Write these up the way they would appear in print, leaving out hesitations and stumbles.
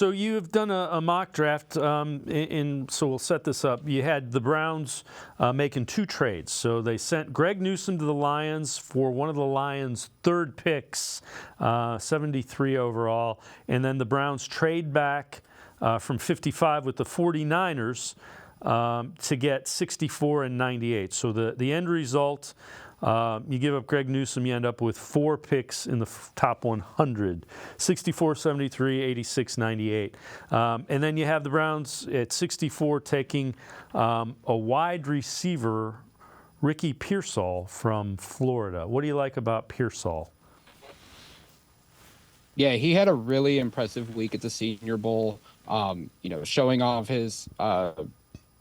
So you've done a mock draft, so we'll set this up. You had the Browns making 2 trades. So they sent Greg Newsome to the Lions for one of the Lions' 3rd picks, 73 overall. And then the Browns trade back from 55 with the 49ers to get 64 and 98. So the end result, you give up Greg Newsome, you end up with 4 picks in the top 100, 64, 73, 86, 98. And then you have the Browns at 64 taking a wide receiver, Ricky Pearsall from Florida. What do you like about Pearsall? Yeah, he had a really impressive week at the Senior Bowl, showing off his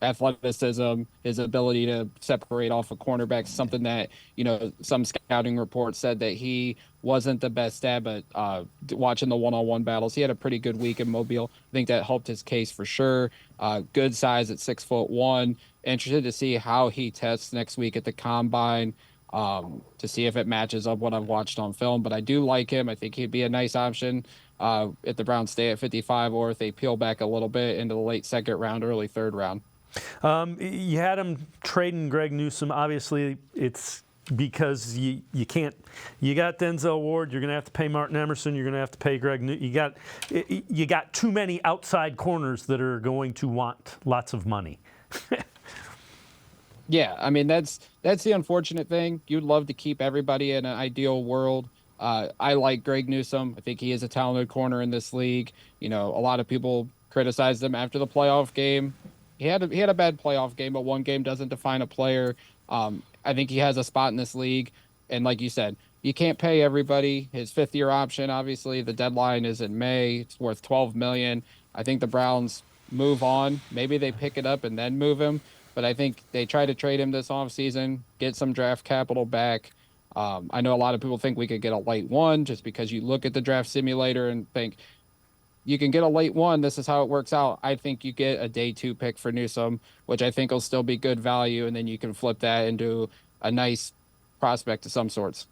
athleticism, his ability to separate off a cornerback, something that, some scouting reports said that he wasn't the best at, but watching the one-on-one battles, he had a pretty good week in Mobile. I think that helped his case for sure. Good size at 6'1". Interested to see how he tests next week at the Combine, to see if it matches up what I've watched on film. But I do like him. I think he'd be a nice option if the Browns stay at 55 or if they peel back a little bit into the late 2nd round, early 3rd round. You had him trading Greg Newsome. Obviously, it's because you can't. You got Denzel Ward. You're going to have to pay Martin Emerson. You're going to have to pay Greg. You got too many outside corners that are going to want lots of money. Yeah, I mean that's the unfortunate thing. You'd love to keep everybody in an ideal world. I like Greg Newsome. I think he is a talented corner in this league. A lot of people criticized him after the playoff game. He had a bad playoff game, but one game doesn't define a player. I think he has a spot in this league, and like you said, you can't pay everybody. His 5th-year option, obviously, the deadline is in May. It's worth $12 million. I think the Browns move on. Maybe they pick it up and then move him, but I think they try to trade him this offseason, get some draft capital back. I know a lot of people think we could get a late 1 just because you look at the draft simulator and think, you can get a late 1. This is how it works out. I think you get a day 2 pick for Newsome, which I think will still be good value, and then you can flip that into a nice prospect of some sorts.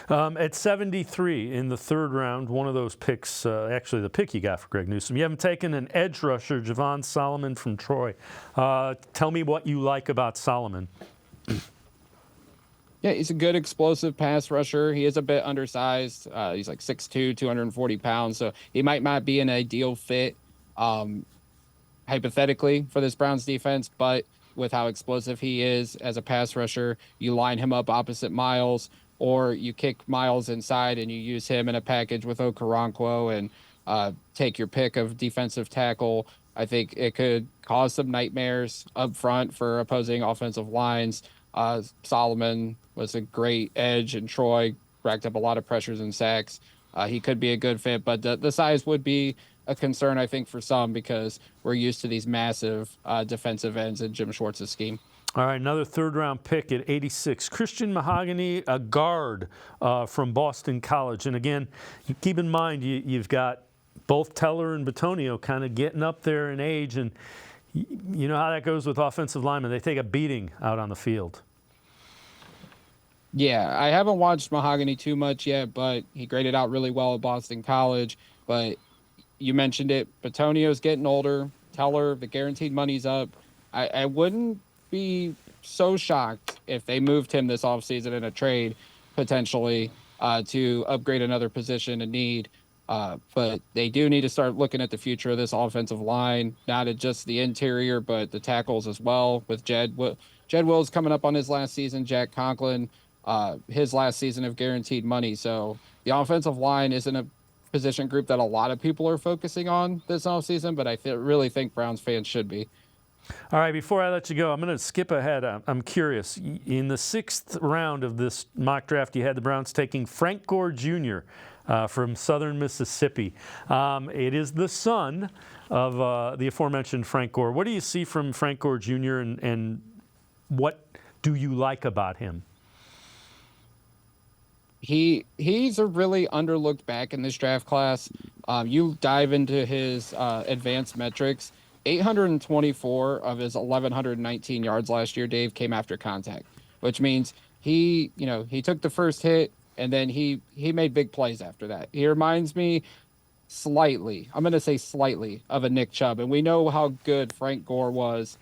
At 73 in the 3rd round, one of those picks, actually the pick you got for Greg Newsome, you haven't taken an edge rusher, Javon Solomon from Troy. Tell me what you like about Solomon. Yeah, he's a good explosive pass rusher. He is a bit undersized. He's like 6'2", 240 pounds, so he might not be an ideal fit, hypothetically, for this Browns defense, but with how explosive he is as a pass rusher, you line him up opposite Miles, or you kick Miles inside and you use him in a package with Okoronkwo and take your pick of defensive tackle. I think it could cause some nightmares up front for opposing offensive lines. Solomon was a great edge, and Troy racked up a lot of pressures and sacks. He could be a good fit, but the size would be a concern, I think, for some, because we're used to these massive defensive ends in Jim Schwartz's scheme. All right, another 3rd-round pick at 86. Christian Mahogany, a guard from Boston College. And again, keep in mind, you've got both Teller and Bitonio kind of getting up there in age, and you know how that goes with offensive linemen. They take a beating out on the field. Yeah, I haven't watched Mahogany too much yet, but he graded out really well at Boston College. But you mentioned it, Bitonio's getting older. Teller, the guaranteed money's up. I wouldn't be so shocked if they moved him this offseason in a trade, potentially, to upgrade another position in need. But they do need to start looking at the future of this offensive line, not at just the interior, but the tackles as well, with Jed Wills coming up on his last season, Jack Conklin, his last season of guaranteed money. So the offensive line isn't a position group that a lot of people are focusing on this offseason, but I really think Browns fans should be. All right, before I let you go, I'm going to skip ahead. I'm curious. In the 6th round of this mock draft, you had the Browns taking Frank Gore Jr. From Southern Mississippi. It is the son of the aforementioned Frank Gore. What do you see from Frank Gore Jr. and what do you like about him? He's a really underlooked back in this draft class. You dive into his advanced metrics. 824 of his 1,119 yards last year, Dave, came after contact, which means he took the first hit and then he made big plays after that. He reminds me slightly, I'm going to say slightly, of a Nick Chubb. And we know how good Frank Gore was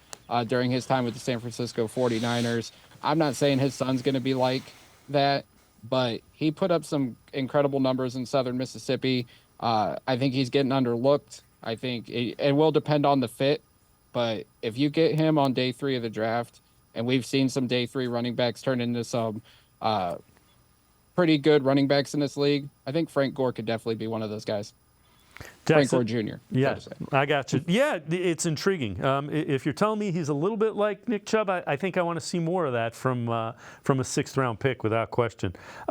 during his time with the San Francisco 49ers. I'm not saying his son's going to be like that, but he put up some incredible numbers in Southern Mississippi. I think he's getting underlooked. I think it will depend on the fit, but if you get him on day 3 of the draft, and we've seen some day 3 running backs turn into some pretty good running backs in this league, I think Frank Gore could definitely be one of those guys. Frank Jackson, Gore Jr. Yeah, I got you. Yeah, it's intriguing. If you're telling me he's a little bit like Nick Chubb, I think I want to see more of that from a 6th round pick without question.